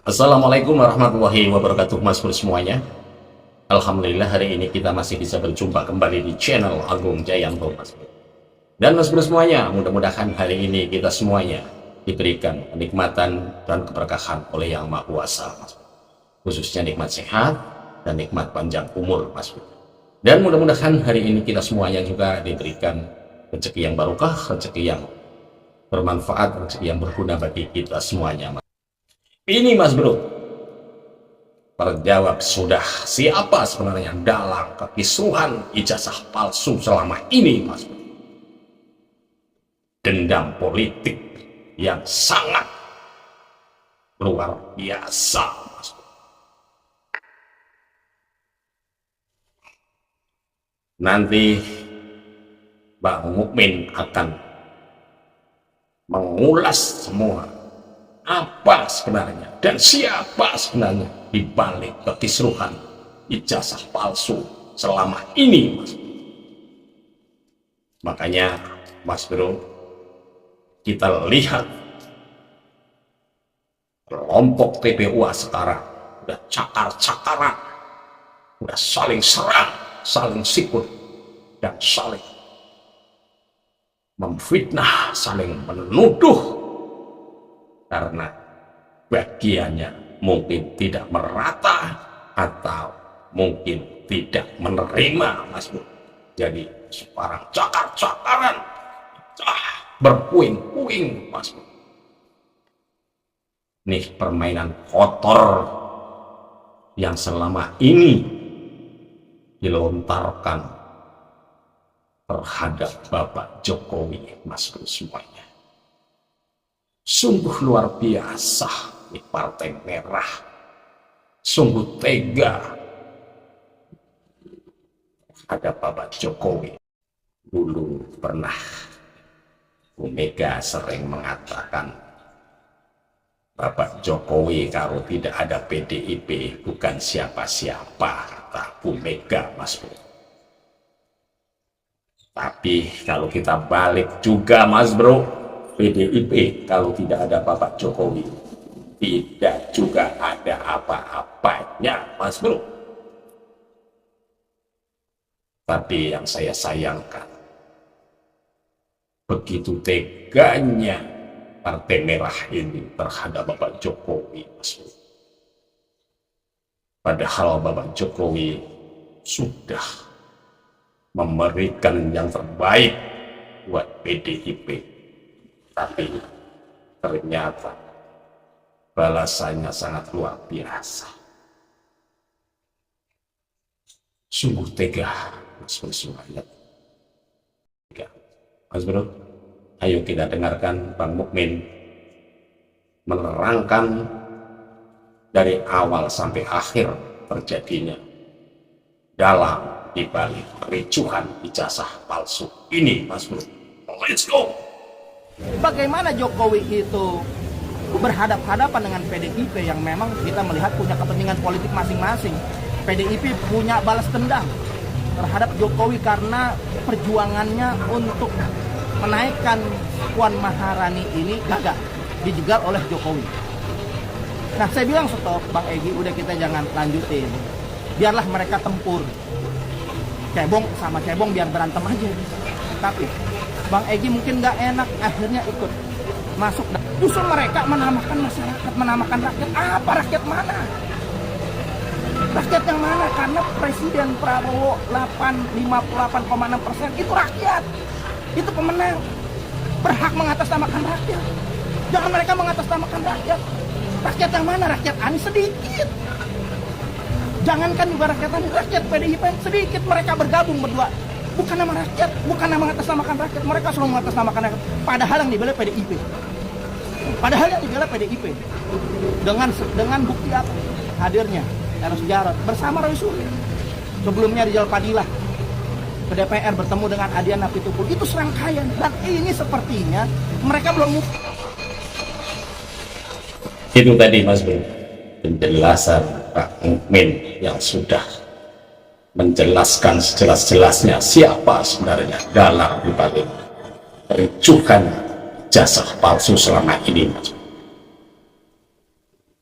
Assalamualaikum warahmatullahi wabarakatuh, Mas Bro semuanya. Alhamdulillah hari ini kita masih bisa berjumpa kembali di channel Agung Jayanto, Mas Bro. Dan Mas Bro semuanya, mudah-mudahan hari ini kita semuanya diberikan kenikmatan dan keberkahan oleh Yang Maha Kuasa, Mas Bro. Khususnya nikmat sehat dan nikmat panjang umur, Mas Bro. Dan mudah-mudahan hari ini kita semuanya juga diberikan rezeki yang barokah, rezeki yang bermanfaat, rezeki yang berguna bagi kita semuanya, Mas. Ini Mas Bro, terjawab sudah siapa sebenarnya dalam kekisruhan ijazah palsu selama ini, Mas Bro. Dendam politik yang sangat luar biasa, Mas Bro. Nanti Bang Mukmin akan mengulas semua apa sebenarnya dan siapa sebenarnya di balik kekisruhan ijazah palsu selama ini, Mas. Makanya Mas Bro, kita lihat kelompok TPUA sekarang udah cakar-cakaran, udah saling serang, saling sikut, dan saling memfitnah, saling menuduh karena bagiannya mungkin tidak merata atau mungkin tidak menerima, Mas Bro. Jadi sekarang cakar-cakaran, berpuing-puing, Mas Bro. Nih permainan kotor yang selama ini dilontarkan terhadap Bapak Jokowi, Mas Bro semuanya. Sungguh luar biasa di Partai Merah, sungguh tega ada Bapak Jokowi. Dulu pernah Bu Mega sering mengatakan Bapak Jokowi kalau tidak ada PDIP bukan siapa-siapa, kata Bu Mega, Mas Bro. Tapi kalau kita balik juga, Mas Bro, PDIP kalau tidak ada Bapak Jokowi tidak juga ada apa-apanya, Mas Bro. Tapi yang saya sayangkan, begitu teganya Partai Merah ini terhadap Bapak Jokowi, Mas Bro. Padahal Bapak Jokowi sudah memberikan yang terbaik buat PDIP. Tapi ternyata balasannya sangat luar biasa. Sungguh tega, Mas Bro semuanya. Mas Bro, ayo kita dengarkan Bang Mukmin menerangkan dari awal sampai akhir terjadinya dalam dibalik kericuhan ijazah palsu ini, Mas Bro. Let's go! Bagaimana Jokowi itu berhadapan-hadapan dengan PDIP yang memang kita melihat punya kepentingan politik masing-masing. PDIP punya balas dendam terhadap Jokowi karena perjuangannya untuk menaikkan Puan Maharani ini gagal, dijegal oleh Jokowi. Nah, saya bilang stop, Bang Egy, udah kita jangan lanjutin. Biarlah mereka tempur. Cebong sama cebong biar berantem aja. Tapi Bang Egy mungkin nggak enak, akhirnya ikut masuk. Justru mereka menamakan masyarakat, menamakan rakyat. Apa rakyat mana? Rakyat yang mana? Karena Presiden Prabowo 58,6% itu rakyat. Itu pemenang. Berhak mengatasnamakan rakyat. Jangan mereka mengatasnamakan rakyat. Rakyat yang mana? Rakyat Anies sedikit. Jangankan juga rakyat Anies, rakyat PDIP sedikit. Mereka bergabung berdua. Bukan nama rakyat, bukan nama mengatasnamakan rakyat. Mereka selalu mengatasnamakan rakyat. Padahal yang dibela PDIP. Padahal yang dibela PDIP. Dengan bukti apa? Hadirnya Eros Jarot bersama Roy Suryo. Sebelumnya Rizal Padilla ke DPR bertemu dengan Adiana Pitupul. Itu serangkaian. Dan ini sepertinya mereka belum. Itu tadi, Mas Bro, penjelasan Pak Mukmin yang sudah menjelaskan sejelas-jelasnya siapa sebenarnya dalam dibalik kericuhan ijazah palsu selama ini, Mas.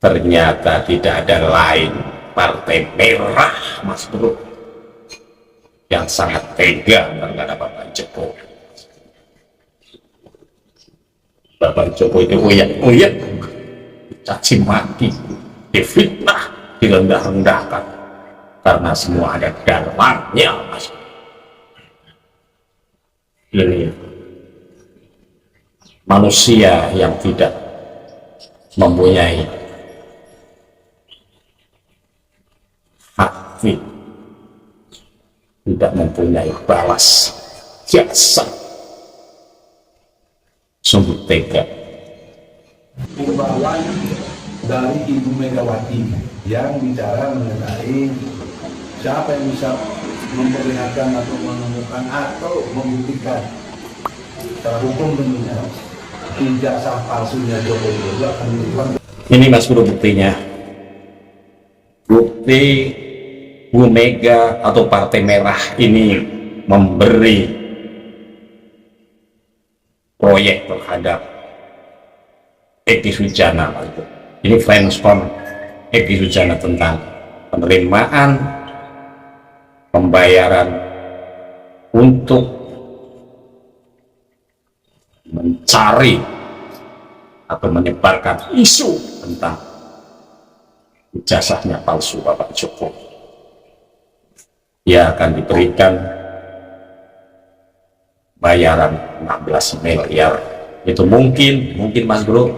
Ternyata tidak ada lain Partai Merah, Mas Bro, yang sangat tega terhadap Bapak Jokowi. Bapak Jokowi itu uyat, caci maki, difitnah, direndah-rendahkan, karena semua ada dalamnya, Mas. Ini manusia yang tidak mempunyai hati, tidak mempunyai balas jasa, sungguh tega. Imbauan dari Ibu Megawati yang bicara mengenai siapa yang bisa memperlihatkan atau menemukan atau membuktikan secara hukum tentunya ijazah palsunya Joko Widodo akan diberikan. Ini Mas Bro buktinya, bukti Bu Mega atau Partai Merah ini memberi proyek terhadap Egy Sujana. Ini friendspon Egy Sujana tentang penerimaan pembayaran untuk mencari atau menyebarkan isu tentang ijazahnya palsu Bapak Jokowi. Dia akan diberikan bayaran 16 miliar. Itu mungkin Mas Bro,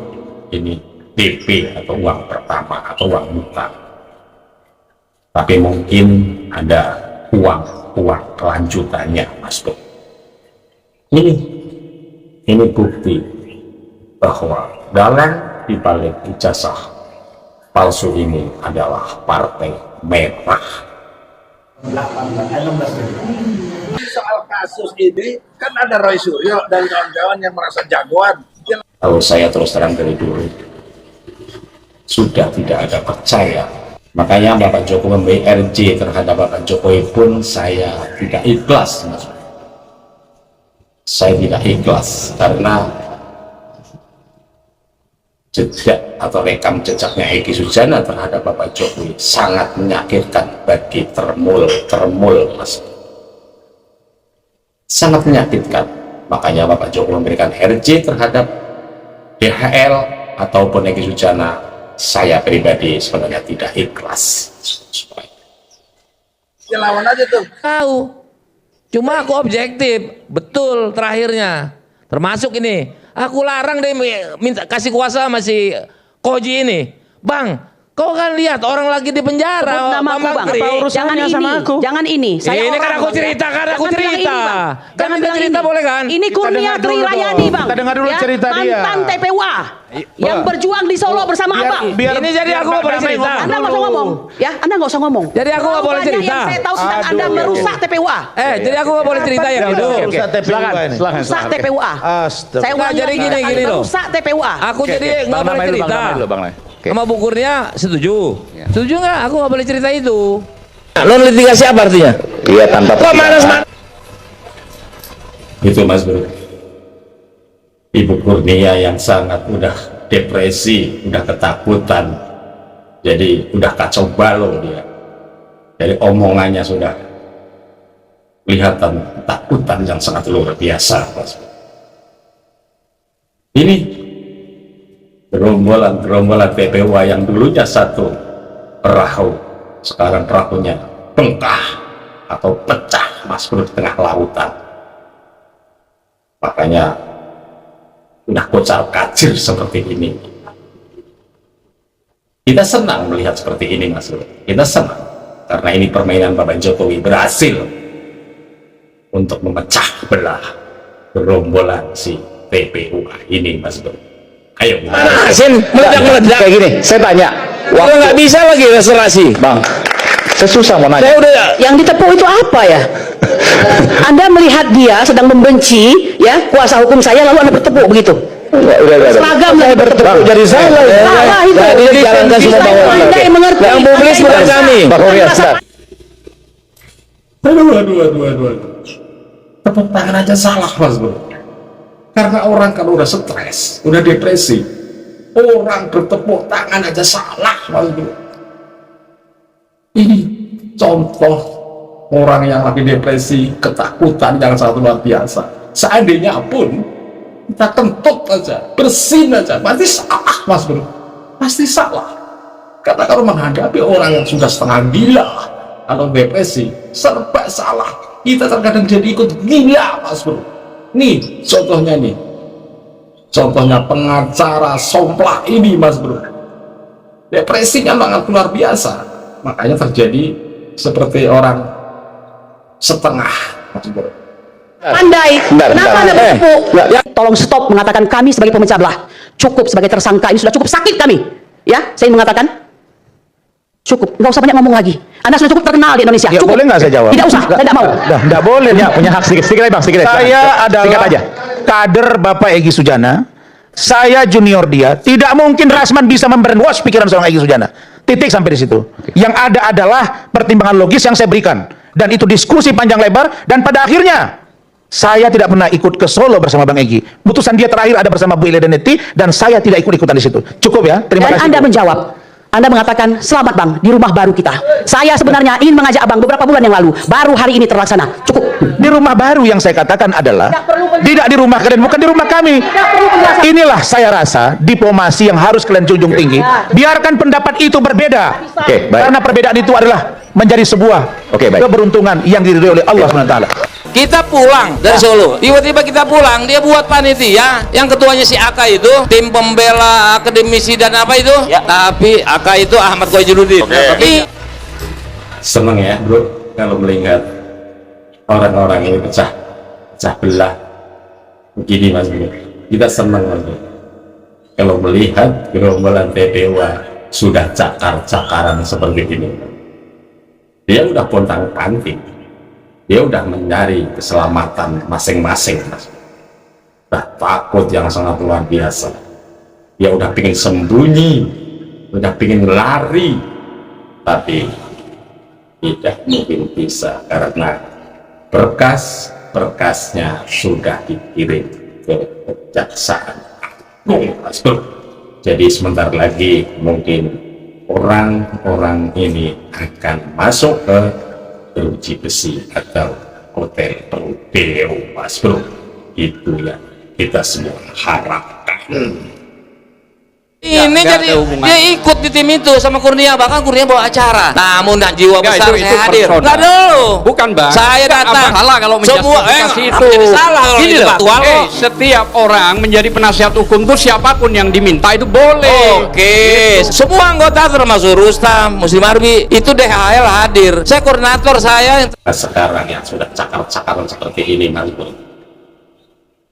ini DP atau uang pertama atau uang muka. Tapi mungkin ada uang kelanjutannya, Mas Bro. Ini bukti bahwa dalam dibalik ijazah palsu ini adalah Partai Merah. 16 soal kasus ini kan ada Roy Suryo dan kawan-kawan yang merasa jagoan. Kalau saya terus terang dari dulu sudah tidak ada percaya, makanya Bapak Jokowi memberi RJ terhadap Bapak Jokowi pun saya tidak ikhlas, Mas. Saya tidak ikhlas karena jejak atau rekam jejaknya Egy Sujana terhadap Bapak Jokowi sangat menyakitkan bagi termul, Mas. Sangat menyakitkan. Makanya Bapak Jokowi memberikan RJ terhadap DHL ataupun Egy Sujana. Saya pribadi sebenarnya tidak ikhlas. Ya lawan aja tuh. Tahu. Cuma aku objektif, betul terakhirnya. Termasuk ini, aku larang deh minta kasih kuasa sama si Koji ini. Bang, kau kan lihat orang lagi di penjara. Sebut nama aku, Bang. Menteri. Apa urusannya sama aku? Jangan ini. Saya Ini kan orang, aku Bang. cerita, kan aku Jangan bilang cerita. ini, Bang. Kan Jangan kita bilang cerita ini. boleh kan? Ini Kurnia Trilayani, Bang. Kita dengar dulu cerita dia. Mantan TPWA yang berjuang di Solo bersama Abang. Ini jadi aku nggak boleh cerita. Anda nggak usah ngomong, ya? Anda nggak usah ngomong. Jadi aku nggak boleh Banyak cerita. Yang saya tahu sedang Anda merusak TPWA. Jadi aku nggak boleh cerita yang itu. Rusak TPWA. Saya Nggak, ulangi jadi lagi, gini loh. Merusak TPWA. Aku jadi nggak boleh cerita. Sama Bu Kurnia setuju. Setuju nggak? Aku nggak boleh cerita itu. Non litigasi apa artinya? Iya, tanpa Kok malas? Itu Mas Bro. Ibu Kurnia yang sangat udah depresi, udah ketakutan, jadi udah kacau balau dia. Jadi omongannya sudah kelihatan ketakutan yang sangat luar biasa, Mas Bro. Ini gerombolan PPWA yang dulunya satu perahu, sekarang perahunya bengkah atau pecah, Mas Bro, di tengah lautan. Makanya udah kocar kacir seperti ini. Kita senang melihat seperti ini, Mas Bro. Kita senang karena ini permainan Bapak Jokowi berhasil untuk memecah belah gerombolan si PPUA ini, Mas Bro. Ayo, Sin meledak-meledak kayak gini, saya tanya. Waktu nggak bisa lagi restorasi. Bang, saya susah mau nanya. Saya udah Yang ditepuk itu apa ya? Anda melihat dia sedang membenci ya kuasa hukum saya lalu Anda bertepuk begitu. Udah. Seragam saya bertepuk. Bang, jadi salah. Salah itu. Jadi jalankan semua Saya bawah. pandai mengerti. Yang publis bukan kami. Bang Kurnia, sebentar. aduh. Tepuk tangan aja salah, Mas Bro. Karena orang kalau udah stres, udah depresi, Orang bertepuk tangan aja salah, Mas Bro. Ini contoh orang yang lagi depresi, ketakutan yang sangat luar biasa. Seandainya pun kita kentut aja, bersin aja, pasti salah, Mas Bro. Pasti salah. Karena kalau menghadapi orang yang sudah setengah gila atau depresi, serba salah, kita terkadang jadi ikut gila, Mas Bro. Nih contohnya nih, contohnya pengacara somplak ini, Mas Bro. Depresinya sangat luar biasa, makanya terjadi seperti orang setengah, Mas Bro. Pandai. Bentar, Kenapa Anda bentar. bertepuk? Ya, tolong stop mengatakan kami sebagai pemecah belah. Cukup sebagai tersangka, ini sudah cukup sakit kami. Ya, saya ingin mengatakan cukup, nggak usah banyak ngomong lagi. Anda sudah cukup terkenal di Indonesia. Ya, Cukup. boleh nggak saya jawab? Tidak usah, saya tidak mau. Nggak boleh. Ya, punya hak sedikit aja, Bang, sedikit aja. Saya adalah Singkat aja. kader Bapak Egy Sujana. Saya junior dia. Tidak mungkin Rasman bisa membrainwash pikiran seorang Egy Sujana. Titik sampai di situ. Yang ada adalah pertimbangan logis yang saya berikan. Dan itu diskusi panjang lebar. Dan pada akhirnya saya tidak pernah ikut ke Solo bersama Bang Egy. Putusan dia terakhir ada bersama Bu Ile Deneti. Dan saya tidak ikut-ikutan di situ. Cukup ya. Terima Dan kasih. Anda menjawab. Anda mengatakan, selamat Bang, di rumah baru kita. Saya sebenarnya ingin mengajak Abang beberapa bulan yang lalu. Baru hari ini terlaksana. Cukup. Di rumah baru yang saya katakan adalah tidak di rumah kalian, bukan di rumah kami. Inilah saya rasa diplomasi yang harus kalian junjung tinggi. Biarkan pendapat itu berbeda. Oke, baik. Karena perbedaan itu adalah menjadi sebuah Oke, baik. keberuntungan yang diridhoi oleh Allah SWT. Kita pulang dari Solo, tiba-tiba kita pulang, dia buat panitia, yang ketuanya si Aka itu, tim pembela akademisi dan apa itu, tapi Aka itu Ahmad Koijududin. Seneng ya, Bro, kalau melihat orang-orang ini pecah belah begini, Mas Bro. Kita senang, Mas Bro, kalau melihat gerombolan TPWA sudah cakar-cakaran seperti ini. Dia udah pontang-panting, dia udah mencari keselamatan masing-masing, Mas. Udah takut yang sangat luar biasa. Dia udah pingin sembunyi, udah pingin lari, tapi tidak mungkin bisa karena berkas-berkasnya sudah dikirim ke Kejaksaan Agung, Mas Bro. Jadi sebentar lagi mungkin orang-orang ini akan masuk ke Jeruji Besi atau Hotel Rodeo, Mas Bro. Itu yang kita semua harapkan. Ini jadi dia ikut di tim itu sama Kurnia, bahkan Kurnia bawa acara. Namun dan jiwa besar itu saya hadir. personal. Enggak dulu. Bukan, Bang. Saya Nggak, datang. Abang salah kalau Semua menjustifikasi itu. jadi salah kalau Gini itu loh, faktual kok. setiap orang menjadi penasihat hukum itu siapapun yang diminta itu boleh. Oke, semua anggota termasuk Rustam, Muslim Arbi itu DHL hadir. Saya koordinator saya yang Nah, sekarang yang sudah cakar-cakaran seperti ini, Mas Bro,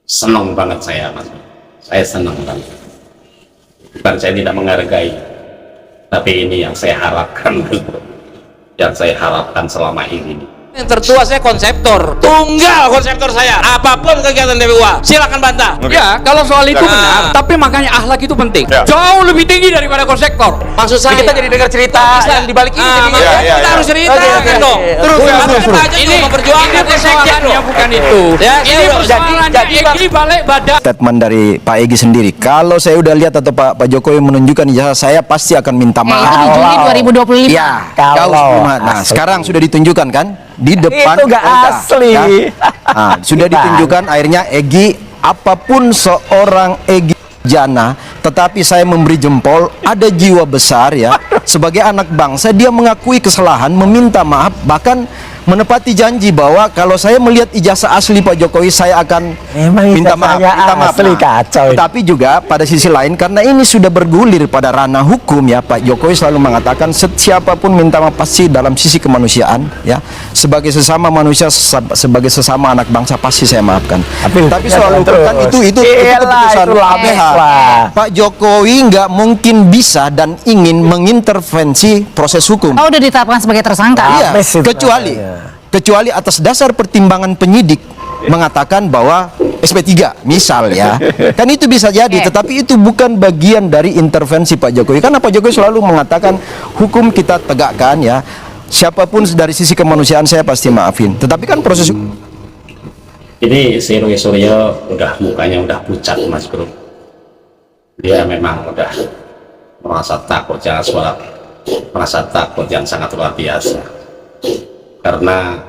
senang banget saya, Mas Bro. Saya senang banget. Bukan saya tidak menghargai, tapi ini yang saya harapkan, Mas Bro. Yang saya harapkan selama ini. yang tertua, saya konseptor. Tunggal konseptor saya. Apapun kegiatan DPWA, silakan bantah. Ya, kalau soal itu benar, tapi makanya akhlak itu penting. Jauh lebih tinggi daripada konseptor. Maksud saya Kita jadi dengar cerita yang di balik ini. makanya kita harus ceritakan dong. Terus, Ini memperjuangkan persoalannya bukan itu. Ya, Ini persoalannya Egy balik badan. Statement dari Pak Egy sendiri. Kalau saya udah lihat atau Pak Jokowi menunjukkan ijazah saya pasti akan minta Itu maaf. di Juli 2025. Ya, nah sekarang sudah ditunjukkan kan di depan Itu nggak Polda, asli. ya. Nah, sudah ditunjukkan akhirnya Egy, apapun seorang Egy Jana, tetapi saya memberi jempol, ada jiwa besar ya. Sebagai anak bangsa dia mengakui kesalahan, meminta maaf, bahkan menepati janji bahwa kalau saya melihat ijazah asli Pak Jokowi saya akan Memang minta maaf, ijazahnya asli, kacau ini. Tapi juga pada sisi lain karena ini sudah bergulir pada ranah hukum ya, Pak Jokowi selalu mengatakan siapapun minta maaf pasti dalam sisi kemanusiaan ya. Sebagai sesama manusia, sebagai sesama anak bangsa pasti saya maafkan. Tapi soal hukum kan itu keputusan KPH. Pak Jokowi nggak mungkin bisa dan ingin mengintervensi proses hukum. Oh, udah ditetapkan sebagai tersangka. Iya, kecuali atas dasar pertimbangan penyidik mengatakan bahwa SP3 misal ya, kan itu bisa jadi, tetapi itu bukan bagian dari intervensi Pak Jokowi karena Pak Jokowi selalu mengatakan hukum kita tegakkan ya, siapapun dari sisi kemanusiaan saya pasti maafin, tetapi kan proses Ini si Roy Suryo udah mukanya udah pucat, Mas Bro. dia memang udah merasa takut yang sangat luar biasa, karena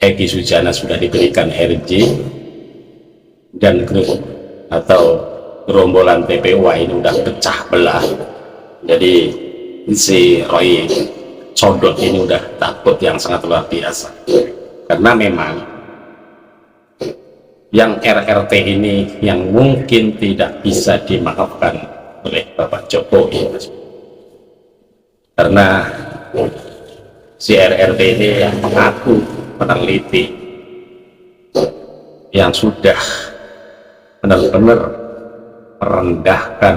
Egy Sujana sudah diberikan RJ dan grup atau gerombolan PPWA ini udah pecah belah. Jadi si Roy Codot ini udah takut yang sangat luar biasa, karena memang yang RRT ini yang mungkin tidak bisa dimaafkan oleh Bapak Jokowi, karena si RRT ini yang mengaku peneliti yang sudah benar-benar merendahkan,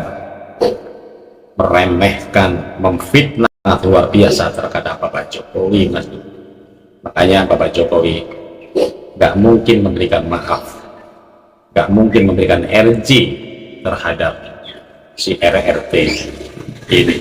meremehkan, memfitnah luar biasa terhadap Bapak Jokowi, Mas. Makanya Bapak Jokowi nggak mungkin memberikan maaf, nggak mungkin memberikan RJ terhadap si RRT ini.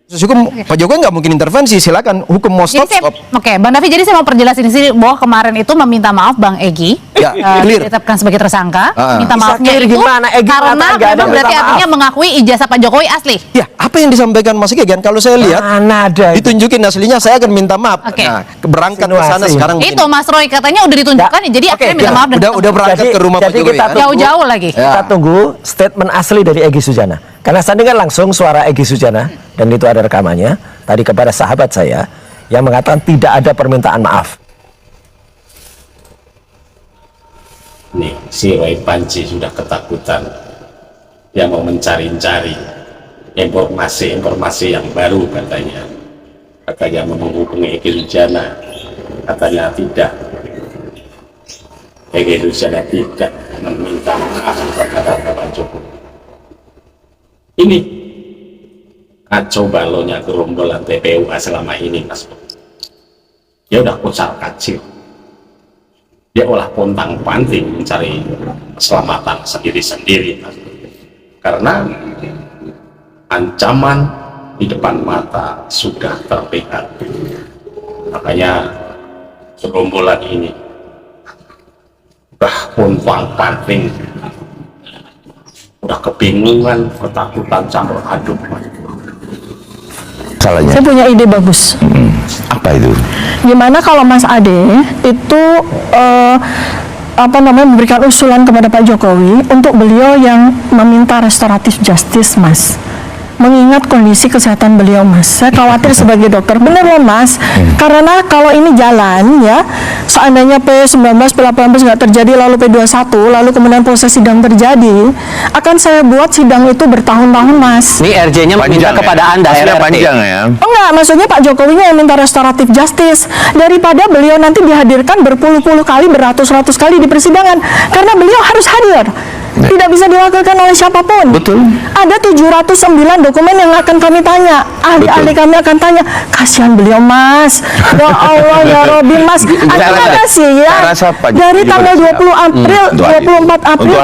Hukum Pak Jokowi nggak mungkin intervensi, silakan hukum mau stop. Oke, Bang Davi, jadi saya mau perjelas di sini bahwa kemarin itu meminta maaf Bang Egy, Ya, clear. ditetapkan sebagai tersangka, minta Bisa maafnya clear itu gimana, Egy karena mengatakan nggak ada memang berarti minta maaf. artinya mengakui ijazah Pak Jokowi asli. Ya, apa yang disampaikan Mas Egy kan kalau saya lihat Mana ada itu? ditunjukin aslinya, saya akan minta maaf. Oke. Nah, berangkat ke sana Insinuasi. sekarang Itu Mas Roy katanya udah ditunjukkan, ya, jadi akhirnya minta maaf dan udah berangkat ke rumah Pak jadi Jokowi. kita Ya. jauh-jauh lagi. Kita tunggu statement asli dari Egy Sujana. Karena saya dengar langsung suara Egy Sujana, dan itu ada rekamannya, tadi kepada sahabat saya, yang mengatakan tidak ada permintaan maaf. Nih, si Roy Panci sudah ketakutan. Dia mau mencari-cari informasi yang baru katanya. Katanya mau menghubungi Egy Sujana. Katanya tidak. Egy Sujana tidak meminta maaf kepada Bapak Jokowi. Ini kacau balonya gerombolan TPUA selama ini, Mas. Dia udah kocar kacir, dia olah pontang panting mencari keselamatan sendiri-sendiri, Mas. Karena ancaman di depan mata sudah terlihat. Makanya gerombolan ini udah pontang panting, udah kebingungan, ketakutan, campur aduk. Saya punya ide bagus. Apa itu? Gimana kalau Mas Ade itu memberikan usulan kepada Pak Jokowi untuk beliau yang meminta restoratif justice, Mas. Mengingat kondisi kesehatan beliau, Mas. Saya khawatir sebagai dokter, bener loh, Mas. Karena kalau ini jalan ya, seandainya P19, P18 nggak terjadi, lalu P21, lalu kemudian proses sidang terjadi, akan saya buat sidang itu bertahun-tahun, Mas. Ini RJ-nya minta kepada Anda, Hasilnya RRT. panjang ya. Enggak, maksudnya Pak Jokowinya yang minta restoratif justice, daripada beliau nanti dihadirkan berpuluh-puluh kali, beratus-ratus kali di persidangan, karena beliau harus hadir. Tidak bisa diwakilkan oleh siapapun. Betul. Ada 709 dokumen yang akan kami tanya. Ahli-ahli kami akan tanya. Kasihan beliau, Mas. Ya Allah, ya Robin, Mas. Terima kasih ya. Dari tanggal 20 April, 24 April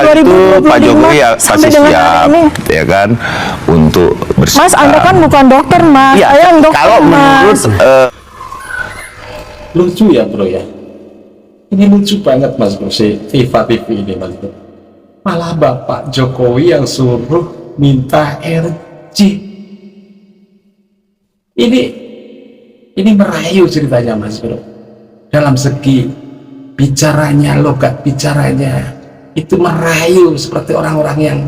2025 sampai dengan hari ini. Ya kan, untuk Mas, Anda kan bukan dokter, Mas. Ya, Saya yang dokter, kalau menurut Mas. Lucu ya, bro ya. Ini lucu banget, Mas Bro, si Tifa TV ini, Mas Bro. Malah Bapak Jokowi yang suruh minta RJ. Ini merayu ceritanya, Mas Bro. Dalam segi bicaranya, logat bicaranya, itu merayu seperti orang-orang yang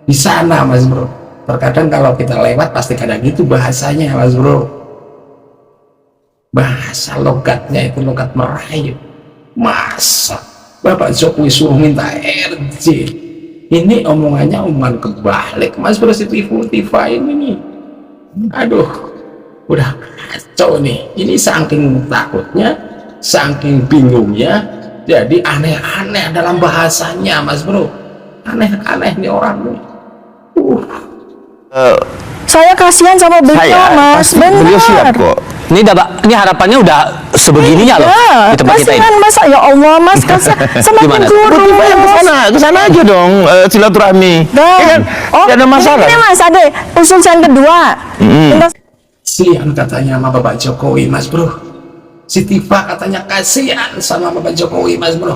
di sana, Mas Bro. Terkadang kalau kita lewat pasti kadang gitu bahasanya, Mas Bro. Bahasa logatnya itu logat merayu. Masa Bapak Jokowi suruh minta RJ? Ini omongannya omongan kebalik, Mas Bro. Si Tifa ini nih, aduh, udah kacau nih. Ini saking takutnya, saking bingungnya, jadi aneh-aneh dalam bahasanya, Mas Bro. Aneh-aneh nih orang nih. Saya kasihan sama beliau, Mas. Benar. beliau siap kok. Ini harapannya udah sebegininya loh Ya, di tempat kita ini. kasihan, Mas. Ya Allah, Mas, kasihan. Semakin Gimana? kurus. Ke sana aja dong, silaturahmi. Dong. Ya kan? Tidak ada masalah. Ini Mas Ade, usul saya yang kedua. Kasihan katanya sama Bapak Jokowi, Mas Bro. Si Tifa katanya kasihan sama Bapak Jokowi, Mas Bro.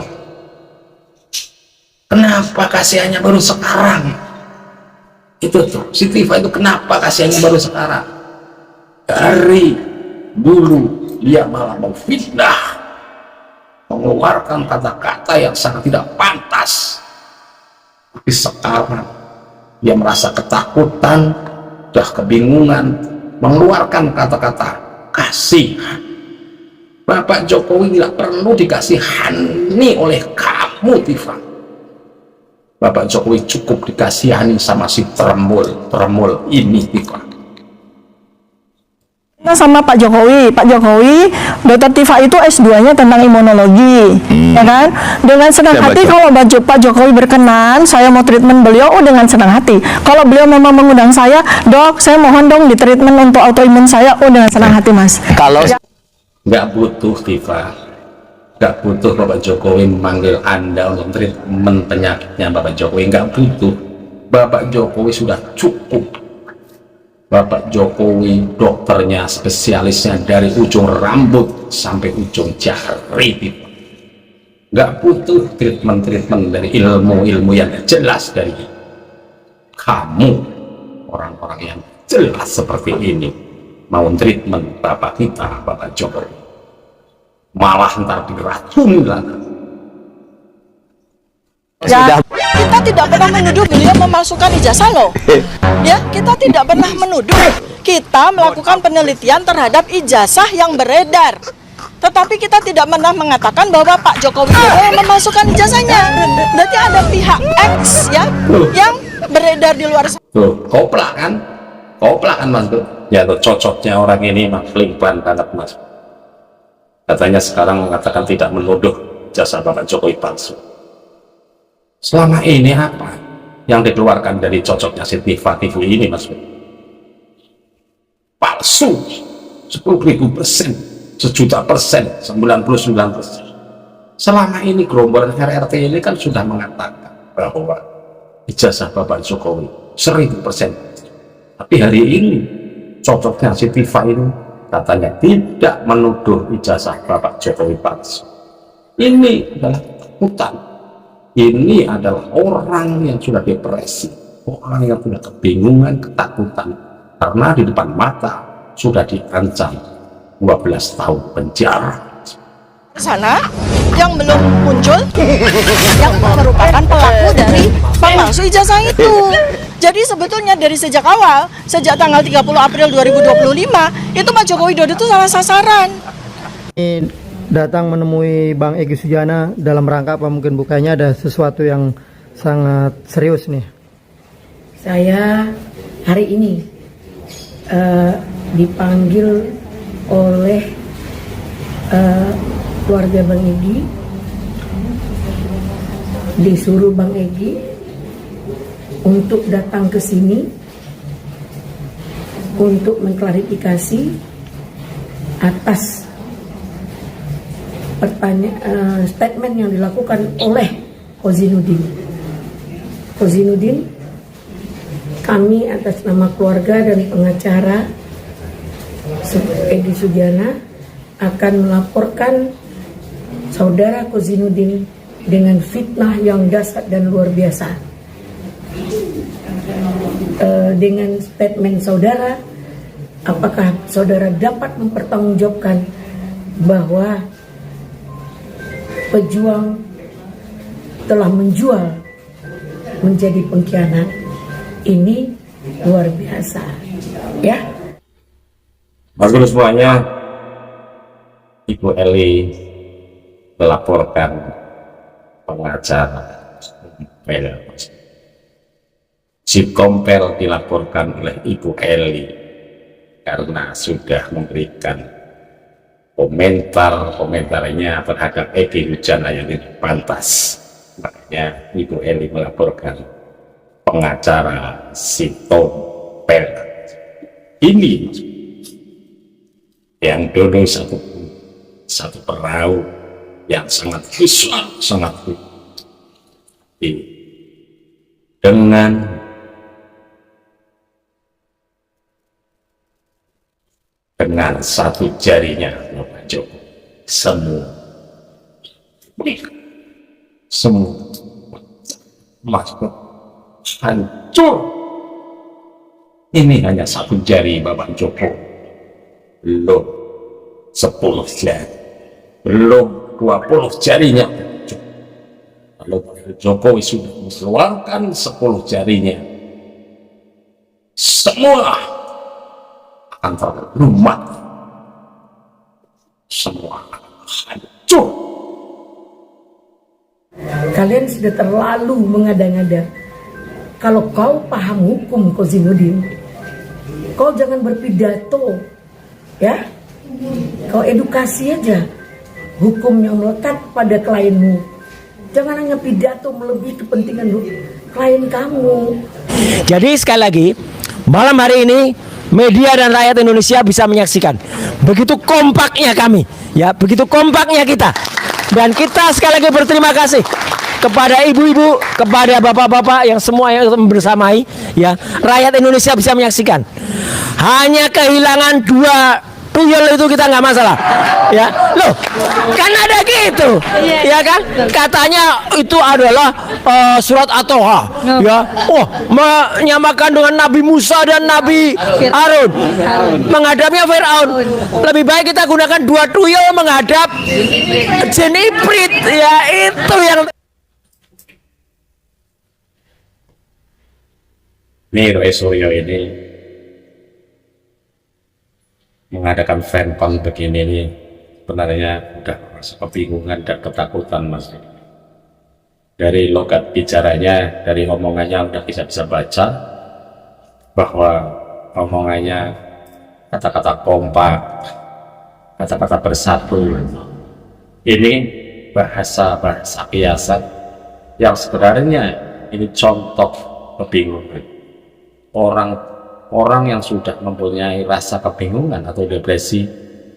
Kenapa kasihannya baru sekarang? Itu tuh, si Tifa itu kenapa kasihannya baru sekarang? Dari dulu dia malah memfitnah, mengeluarkan kata-kata yang sangat tidak pantas. Tapi sekarang dia merasa ketakutan, dah kebingungan, mengeluarkan kata-kata kasihan. Bapak Jokowi tidak perlu dikasihani oleh kamu, Tifa. Bapak Jokowi cukup dikasihani sama si tremul ini, Tifa. Kita sama Pak Jokowi, Dr. Tifa itu S2-nya tentang imunologi, ya kan? Dengan senang hati kalau Pak Jokowi berkenan, saya mau treatment beliau, dengan senang hati. Kalau beliau memang mengundang saya, dok, saya mohon dong di treatment untuk autoimun saya, dengan senang hati, Mas. Kalau Nggak butuh, Tifa. Nggak butuh Bapak Jokowi memanggil Anda untuk treatment penyakitnya Bapak Jokowi. Nggak butuh. Bapak Jokowi sudah cukup. Bapak Jokowi dokternya, spesialisnya dari ujung rambut sampai ujung jari. Nggak butuh treatment dari ilmu-ilmu yang jelas dari kamu, orang-orang yang jelas seperti ini. Mau treatment Bapak kita, Bapak Jokowi, malah ntar diracuni lagi. Ya, kita tidak pernah menuduh beliau memalsukan ijazah loh. Ya, kita tidak pernah menuduh. Kita melakukan penelitian terhadap ijazah yang beredar. Tetapi kita tidak pernah mengatakan bahwa Pak Jokowi yang memalsukan ijazahnya. Berarti ada pihak X ya yang beredar di luar sana. Tuh, koplak kan Mas tuh. Ya tuh, cocoknya orang ini Mas, pelan banget Mas. Katanya sekarang mengatakan tidak menuduh jasa Bapak Jokowi palsu. Selama ini apa yang dikeluarkan dari cocoknya si Tifa ini, Mas? Palsu 10.000%, 1.000.000%, 99%. Selama ini gerombolan RRT ini kan sudah mengatakan bahwa ijazah Bapak Jokowi 1.000%. Tapi hari ini cocoknya si Tifa ini katanya tidak menuduh ijazah Bapak Jokowi palsu. Ini adalah ketakutan. Ini adalah orang yang sudah depresi, orang yang sudah kebingungan, ketakutan, karena di depan mata sudah diancam 12 tahun penjara. Sana yang belum muncul, yang merupakan pelaku dari pemalsu ijazah itu. Jadi sebetulnya dari sejak awal, sejak tanggal 30 April 2025, itu Pak Joko Widodo itu salah sasaran. Datang menemui Bang Egy Sujana dalam rangka apa, mungkin bukannya ada sesuatu yang sangat serius nih. Saya hari ini dipanggil oleh keluarga Bang Egy, disuruh Bang Egy untuk datang ke sini untuk mengklarifikasi atas statement yang dilakukan oleh Kozinudin. Kami atas nama keluarga dan pengacara Egy Sujana akan melaporkan saudara Kozinudin dengan fitnah yang dahsyat dan luar biasa. Dengan statement saudara, apakah saudara dapat mempertanggungjawabkan bahwa pejuang telah menjual menjadi pengkhianat? Ini luar biasa, ya. Bagus semuanya. Ibu Eli melaporkan pengacara si Kompel dilaporkan oleh Ibu Eli karena sudah memberikan komentarnya terhadap Egy Sujana yang tidak pantas. Makanya Ibu Eli melaporkan pengacara si Kompel ini yang dulu satu perahu yang sangat besar, sangat dengan satu jarinya Bapak Jokowi semua Mas Bro, hancur. Ini hanya satu jari Bapak Jokowi, belum 10 jari, belum 20 jarinya. Lalu Jokowi sudah mengeluarkan 10 jarinya, semua akan terlumat, semua akan hancur. Kalian sudah terlalu mengada-ngada. Kalau kau paham hukum, Kozinudin, kau jangan berpidato, ya. Kau edukasi aja hukum yang melekat pada klienmu. Jangan hanya pidato melebihi kepentingan klien kamu. Jadi sekali lagi, malam hari ini media dan rakyat Indonesia bisa menyaksikan begitu kompaknya kami, ya, begitu kompaknya kita. Dan kita sekali lagi berterima kasih kepada ibu-ibu, kepada bapak-bapak yang semua yang bersamai, ya. Rakyat Indonesia bisa menyaksikan. Hanya kehilangan 2 tuyul itu kita nggak masalah, ya. Loh, kan ada gitu, ya kan? Katanya itu adalah surat At-Toha, ya. Oh, menyamakan dengan Nabi Musa dan Nabi Harun, menghadapnya Fir'aun. Lebih baik kita gunakan 2 tuyul menghadap jin ibrit, ya. Itu yang Roy Suryo ini mengadakan fanpage begini ini sebenarnya udah merasa kebingungan dan ketakutan, Mas. Dari logat bicaranya, dari omongannya udah bisa baca bahwa omongannya kata-kata kompak, kata-kata bersatu. Ini bahasa kiasan yang sebenarnya ini contoh kebingungan. Orang yang sudah mempunyai rasa kebingungan atau depresi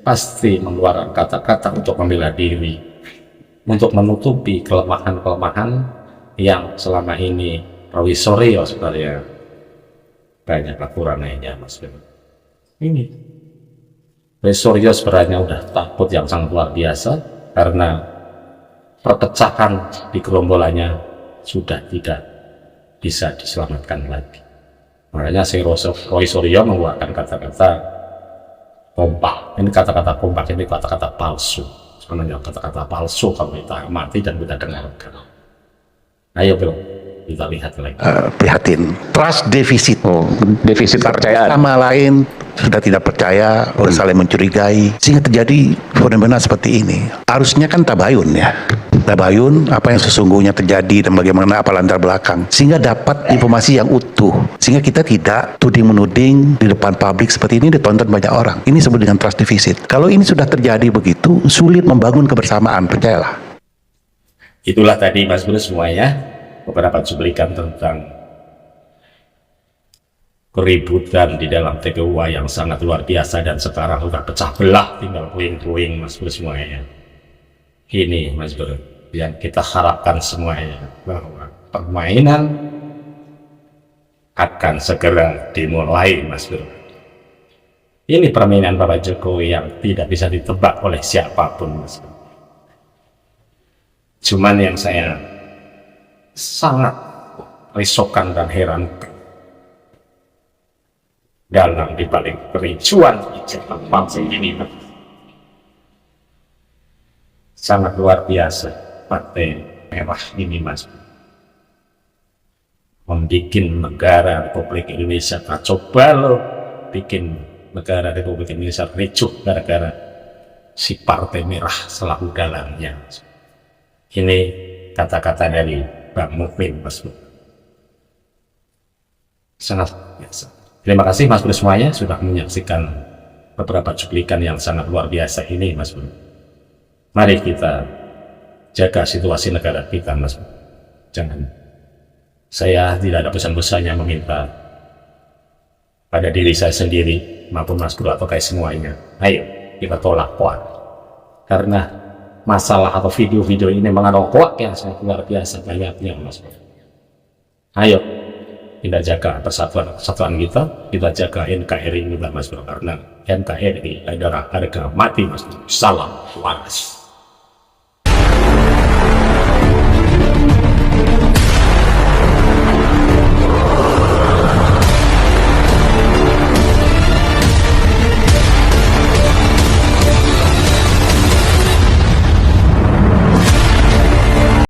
pasti mengeluarkan kata-kata untuk membela diri, untuk menutupi kelemahan-kelemahan yang selama ini Roy Suryo sebenarnya banyak kekurangannya, Mas. Ini Roy Suryo sebenarnya udah takut yang sangat luar biasa karena perpecahan di gerombolannya sudah tidak bisa diselamatkan lagi. Makanya si Roy Suryo mengeluarkan kata-kata kompak. Ini kata-kata kompak, ini kata-kata palsu. Sebenarnya kata-kata palsu kalau kita amati dan kita dengarkan. Ayo Bro, kita lihat lagi. Prihatin. Trust defisit. Defisit kepercayaan. Sama lain sudah tidak percaya, sudah saling mencurigai, sehingga terjadi fenomena seperti ini. Harusnya kan tabayun, ya. Tabayun apa yang sesungguhnya terjadi dan bagaimana apa latar belakang, sehingga dapat informasi yang utuh, sehingga kita tidak tuding-menuding di depan publik seperti ini ditonton banyak orang. Ini disebut dengan trust deficit. Kalau ini sudah terjadi begitu, sulit membangun kebersamaan, percayalah. Itulah tadi Mas Bro semuanya beberapa cuplikan tentang keributan di dalam TPUA yang sangat luar biasa dan sekarang sudah pecah belah, tinggal puing-puing, Mas Bro semuanya. Ini Mas Bro yang kita harapkan semuanya, bahwa permainan akan segera dimulai, Mas Bro. Ini permainan Bapak Jokowi yang tidak bisa ditebak oleh siapapun, Mas Bro. Cuman yang saya sangat risaukan dan herankan dalam dibalik kericuan partai ini, sangat luar biasa partai merah ini, Mas, membuat negara Republik Indonesia kacau balau, bikin negara Republik Indonesia ricuh gara-gara si partai merah selaku dalangnya. Ini kata-kata dari Bang Mukmin, Mas. Sangat biasa. Terima kasih Mas Bro semuanya sudah menyaksikan beberapa cuplikan yang sangat luar biasa ini, Mas Bro. Mari kita jaga situasi negara kita, Mas Bro. Jangan, saya tidak ada pesan-pesannya meminta pada diri saya sendiri maupun Mas Bro atau kayak semuanya. Ayo kita tolak hoak, karena masalah atau video-video ini mengandung hoak yang sangat luar biasa banyaknya, Mas Bro. Ayo kita jaga persatuan kita jaga NKRI kita, Mas Bro, karena NKRI adalah harga mati, Mas Bro. Salam waras.